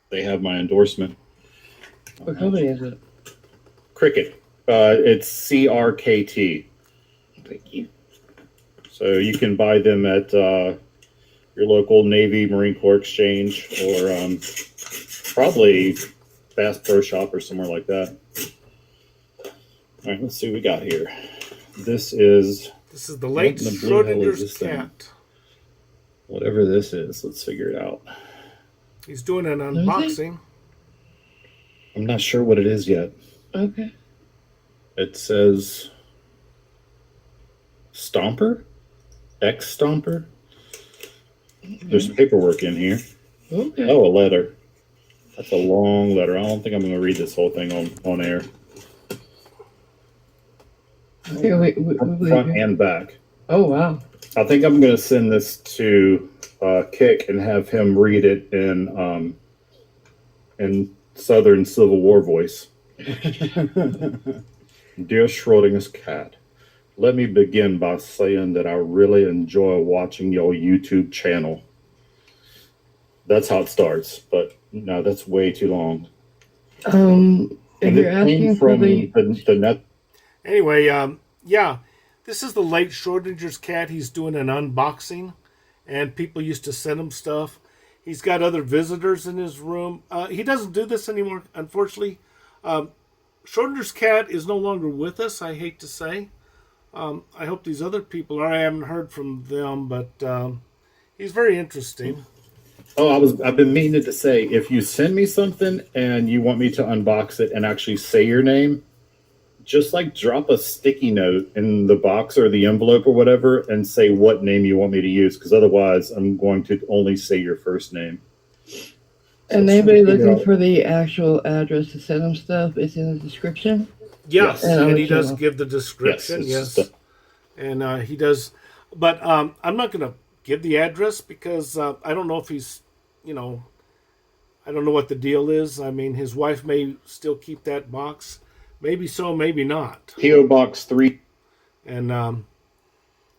they have my endorsement. What company is it? Cricket. It's CRKT. Thank you. So you can buy them at your local Navy Marine Corps exchange or probably Bass Pro Shop or somewhere like that. All right, let's see what we got here. This is the late what in the blue hell is Schrodinger's this thing? cat. Whatever this is. Let's figure it out. He's doing an unboxing. I'm not sure what it is yet. Okay. It says Stomper? X Stomper? There's paperwork in here. Okay. Oh, a letter. That's a long letter. I don't think I'm going to read this whole thing on air. Okay, wait, Front and back. Oh, wow. I think I'm going to send this to Kick and have him read it in Southern Civil War voice. Dear Schrodinger's cat, let me begin by saying that I really enjoy watching your YouTube channel. That's how it starts, but no, that's way too long. If And you're it came asking for from the net. Anyway, yeah, this is the late Schrodinger's cat. He's doing an unboxing, and people used to send him stuff. He's got other visitors in his room. He doesn't do this anymore, unfortunately. Schrodinger's cat is no longer with us, I hate to say. I hope these other people are. I haven't heard from them, but he's very interesting. Oh, I've been meaning to say, if you send me something and you want me to unbox it and actually say your name, just like drop a sticky note in the box or the envelope or whatever and say what name you want me to use, because otherwise I'm going to only say your first name. And anybody looking for the actual address to send them stuff, it's in the description. Yes, and he does channel. give the description. Yes, and he does. But I'm not going to give the address because I don't know if he's, I don't know what the deal is. I mean, his wife may still keep that box. Maybe so, maybe not. P.O. Box 3. And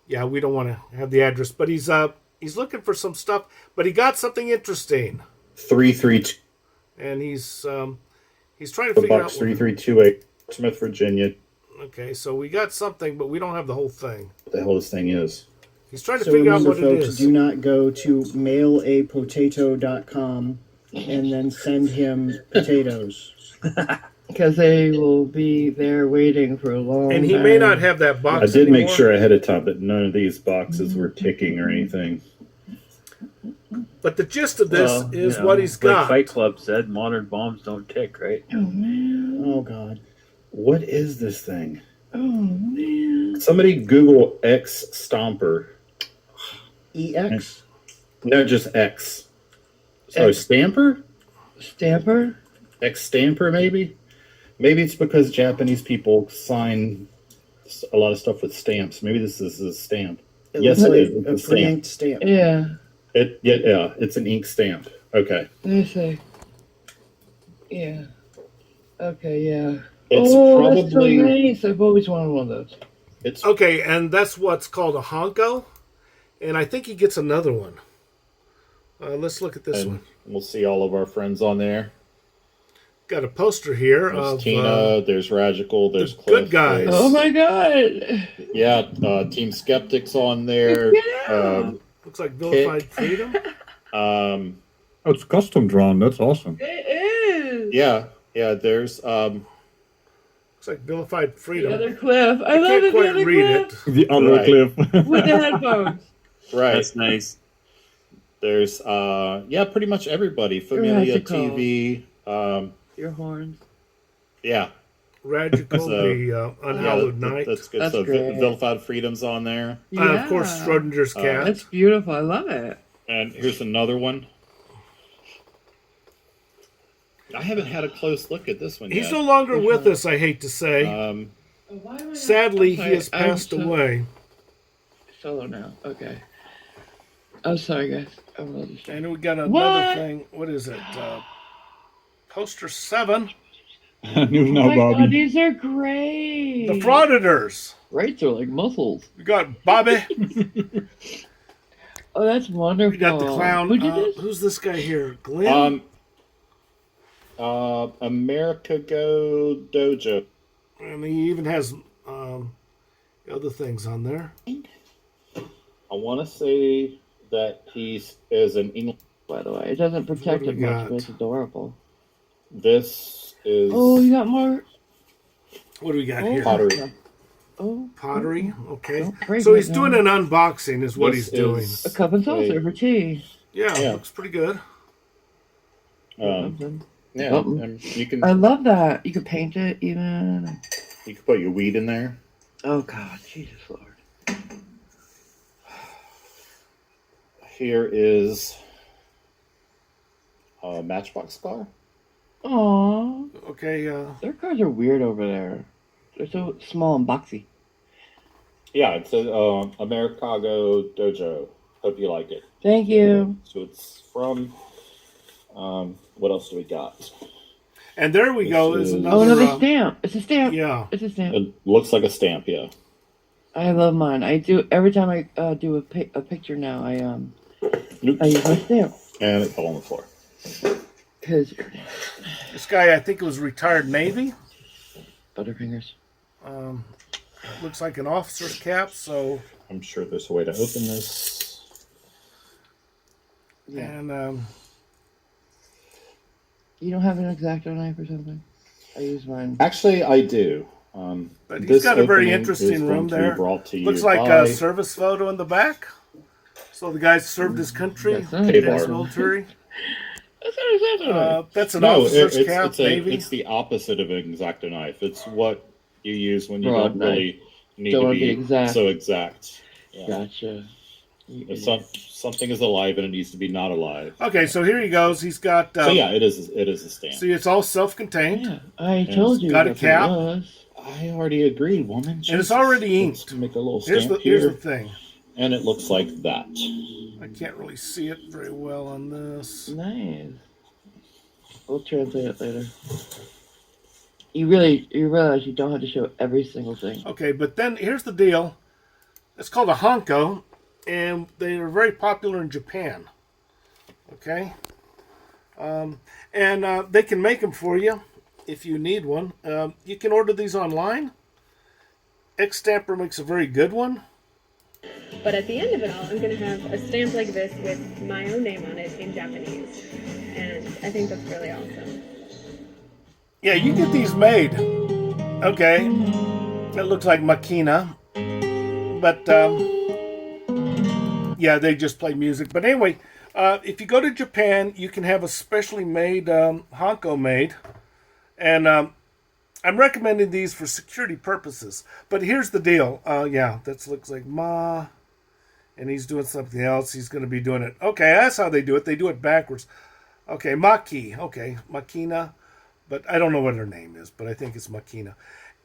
yeah, we don't want to have the address, but he's looking for some stuff. But he got something interesting. 332. And he's trying to figure Box out 3328, Smith, Virginia. Okay, so we got something, but we don't have the whole thing. What the hell this thing is? He's trying to figure out what it folks, is. do not go to mailapotato.com and then send him potatoes. Because they will be there waiting for a long And he time. may not have that box I did anymore. make sure ahead of time that none of these boxes were ticking or anything. But the gist of this is what he's got. Like Fight Club said, modern bombs don't tick, right? Oh, man. Oh, God. What is this thing? Oh, man. Somebody Google X Stomper. EX? No, just X. So X. Stamper? Stamper? X Stamper, maybe? Maybe it's because Japanese people sign a lot of stuff with stamps. Maybe this is a stamp. Yes, looks it is. like It's a a stamp. pre-inked stamp. Yeah. Yeah, it's an ink stamp. Okay. Let me see. Yeah. Okay, yeah. It's that's so probably nice. I've always wanted one of those. it's Okay, and that's what's called a Hanko. And I think he gets another one. Let's look at this and one. we'll see all of our friends on there. Got a poster here There's of Tina, there's Ragical, there's the Cliff. good guys. there's- Oh my god. Yeah, Team Skeptics on there. Yeah. Looks like Vilified Freedom. Um, Oh, it's custom drawn. That's awesome. It is. yeah, there's Looks like Vilified The Freedom. other cliff. I love can't it. quite The other read cliff. it. The other Right. cliff. With the headphones. right. That's nice. There's pretty much everybody. Familia Radical. TV. Your horns. Yeah. Radical, So, the Unhallowed Night. That's good. That's so great. Vilified Freedom's on there. And of course, Schrodinger's cat. That's beautiful. I love it. And here's another one. I haven't had a close look at this one He's yet. no longer with us, I hate to say. Sadly, he has passed away. Solo now. Okay. I'm sorry, guys. I'm a little distracted. And we got another What? thing. What is it? Poster 7. News Oh now, my god, Bobby. these are great. The Frauditors. Right, they're like muscles. We got Bobby. Oh, that's wonderful. We got the clown. Who did this? Who's this guy here? Glenn? America Go Dojo. And he even has other things on there. I want to say that he is an English. By the way, it doesn't protect do it we much, got? but it's adorable. This is Oh, you got more What do we got oh, here? pottery. Oh, Pottery. Okay. Don't break So it he's doing now. an unboxing, is what This he's doing. is A cup and saucer a- for tea. Yeah, Yeah. looks pretty good. Something. Yeah, Something. you can I love that. You could paint it even. put your weed in there. Oh God, Jesus Lord. Here is a Matchbox car. Aww. Okay. Their cars are weird over there. They're so small and boxy. Yeah, it says Americago Dojo. Hope you like it. Thank you. So it's from. What else do we got? And there we go. This Is is- another. Oh, another stamp. It's a stamp. Yeah. It's a stamp. It looks like a stamp. Yeah. I love mine. I do every time I do a picture now. I Nope. use my stamp And it fell on the floor. because This guy, I think, was retired Navy. Butterfingers. Looks like an officer's cap. So, I'm sure there's a way to open this. Yeah. and You don't have an X-Acto knife or something? I use mine. Actually, I do. but he's This got a very opening interesting is room going to be there. brought to you Looks like by a service photo in the back. So the guy served his country, That's nice. K-bar. his military. That's not an X-Acto knife. That's an No, officer's cap, Navy. it's the opposite of an X-Acto knife. It's what you use when you Broad don't really need Don't to wanna be be exact. so exact. Yeah. Gotcha. If something is alive and it needs to be not alive. Okay, so here he goes. He's got. So yeah, it is a stamp. See, it's all self-contained. Yeah, I told you. Got a that's cap. what it was. I already agreed, woman. And it's Jesus. already Let's inked. make a little Here's stamp here's here, the thing. and it looks like that. I can't really see it very well on this. Nice. We'll translate it later. You realize you don't have to show every single thing. Okay, but then here's the deal. It's called a Hanko, and they are very popular in Japan. Okay? And they can make them for you if you need one. You can order these online. X-Stamper makes a very good one. But at the end of it all, I'm going to have a stamp like this with my own name on it in Japanese. And I think that's really awesome. Yeah, you get these made. Okay. It looks like Makina. But, yeah, they just play music. But anyway, if you go to Japan, you can have a specially made Hanko made. And I'm recommending these for security purposes. But here's the deal. Yeah, that looks like Ma. And he's doing something else. He's going to be doing it. Okay, that's how they do it. They do it backwards. Okay, Maki. Okay, Makina. But I don't know what her name is, but I think it's Makina.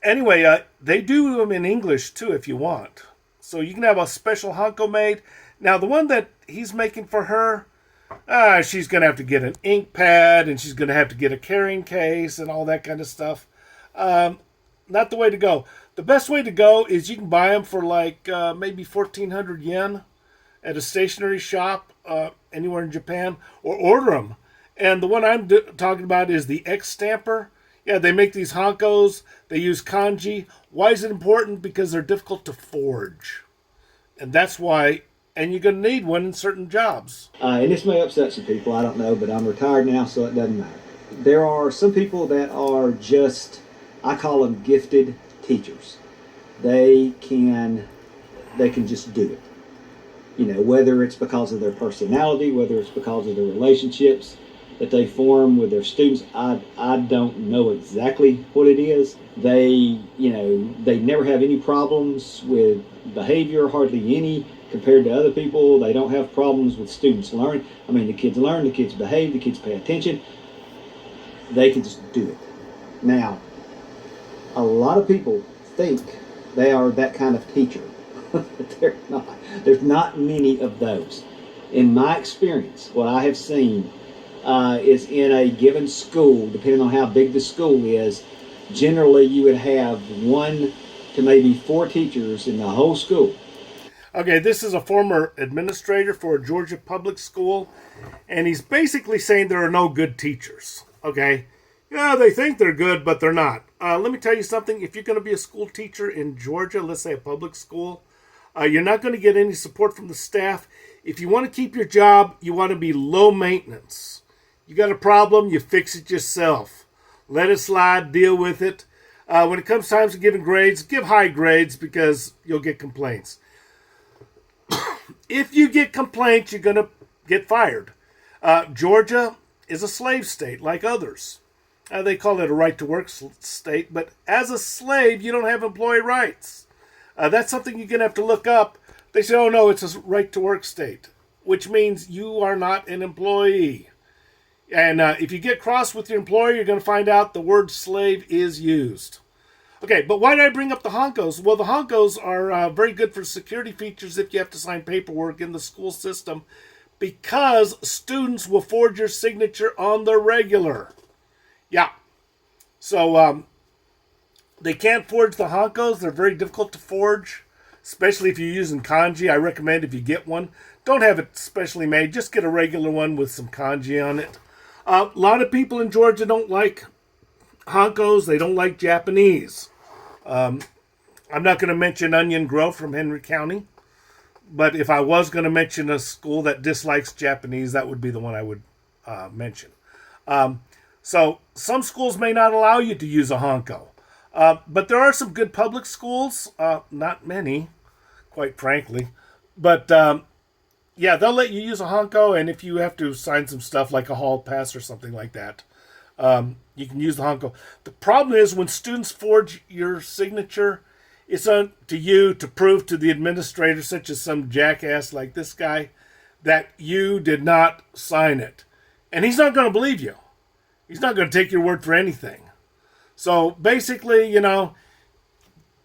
Anyway, they do them in English, too, if you want. So you can have a special Hanko made. Now, the one that he's making for her, she's going to have to get an ink pad, and she's going to have to get a carrying case and all that kind of stuff. Not the way to go. The best way to go is you can buy them for like maybe 1,400 yen at a stationery shop anywhere in Japan, or order them. And the one I'm talking about is the X-Stamper. Yeah, they make these Hankos. They use kanji. Why is it important? Because they're difficult to forge. And that's why, and you're going to need one in certain jobs. And this may upset some people, I don't know, but I'm retired now, so it doesn't matter. There are some people that are just, I call them gifted teachers. They can just do it. You know, whether it's because of their personality, whether it's because of the relationships that they form with their students, I don't know exactly what it is. They never have any problems with behavior, hardly any, compared to other people. They don't have problems with students learning. I mean, the kids learn, the kids behave, the kids pay attention. They can just do it. Now, a lot of people think they are that kind of teacher, but they're not. There's not many of those. In my experience, what I have seen is in a given school, depending on how big the school is, generally you would have 1 to maybe 4 teachers in the whole school. Okay, this is a former administrator for a Georgia public school, and he's basically saying there are no good teachers. Okay, Yeah, they think they're good, but they're not. Let me tell you something. If you're going to be a school teacher in Georgia, let's say a public school, you're not going to get any support from the staff. If you want to keep your job, you want to be low maintenance. You got a problem, you fix it yourself. Let it slide, deal with it. When it comes time to giving grades, give high grades because you'll get complaints. If you get complaints, you're going to get fired. Georgia is a slave state like others. They call it a right-to-work state, but as a slave, you don't have employee rights. That's something you're going to have to look up. They say, oh, no, it's a right-to-work state, which means you are not an employee. And if you get cross with your employer, you're going to find out the word slave is used. Okay, but why did I bring up the Hankos? Well, the Hankos are very good for security features if you have to sign paperwork in the school system, because students will forge your signature on the regular. Yeah. So they can't forge the Hankos. They're very difficult to forge, especially if you're using kanji. I recommend if you get one, don't have it specially made. Just get a regular one with some kanji on it. A lot of people in Georgia don't like Hankos. They don't like Japanese. I'm not going to mention Onion Grove from Henry County, but if I was going to mention a school that dislikes Japanese, that would be the one I would mention. So some schools may not allow you to use a Hanko, but there are some good public schools. Not many, quite frankly, but yeah, they'll let you use a Hanko, and if you have to sign some stuff like a hall pass or something like that, you can use the Hanko. The problem is when students forge your signature, it's up to you to prove to the administrator, such as some jackass like this guy, that you did not sign it. And he's not going to believe you. He's not going to take your word for anything. So basically,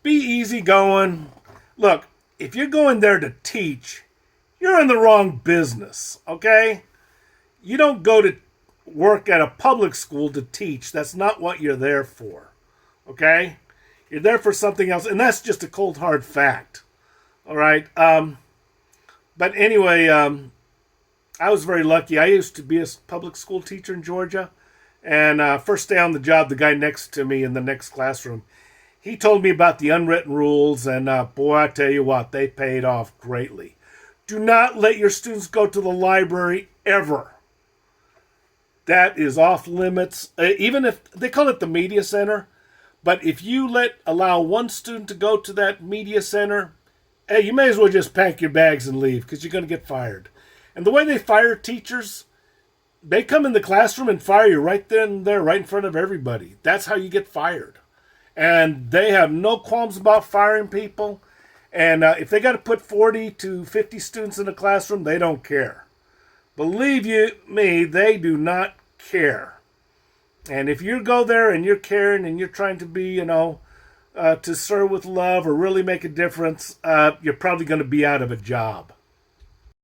be easy going. Look, if you're going there to teach, you're in the wrong business, okay? You don't go to work at a public school to teach. That's not what you're there for, okay? You're there for something else, and that's just a cold, hard fact, all right? But anyway, I was very lucky. I used to be a public school teacher in Georgia, and first day on the job, the guy next to me in the next classroom, he told me about the unwritten rules, and boy, I tell you what, they paid off greatly. Do not let your students go to the library ever. That is off limits. Even if they call it the media center, but if you allow one student to go to that media center, hey, you may as well just pack your bags and leave because you're going to get fired. And the way they fire teachers, they come in the classroom and fire you right then and there, right in front of everybody. That's how you get fired. And they have no qualms about firing people. And if they got to put 40 to 50 students in a classroom, they don't care. Believe me, they do not care. And if you go there and you're caring and you're trying to be, to serve with love or really make a difference, you're probably going to be out of a job.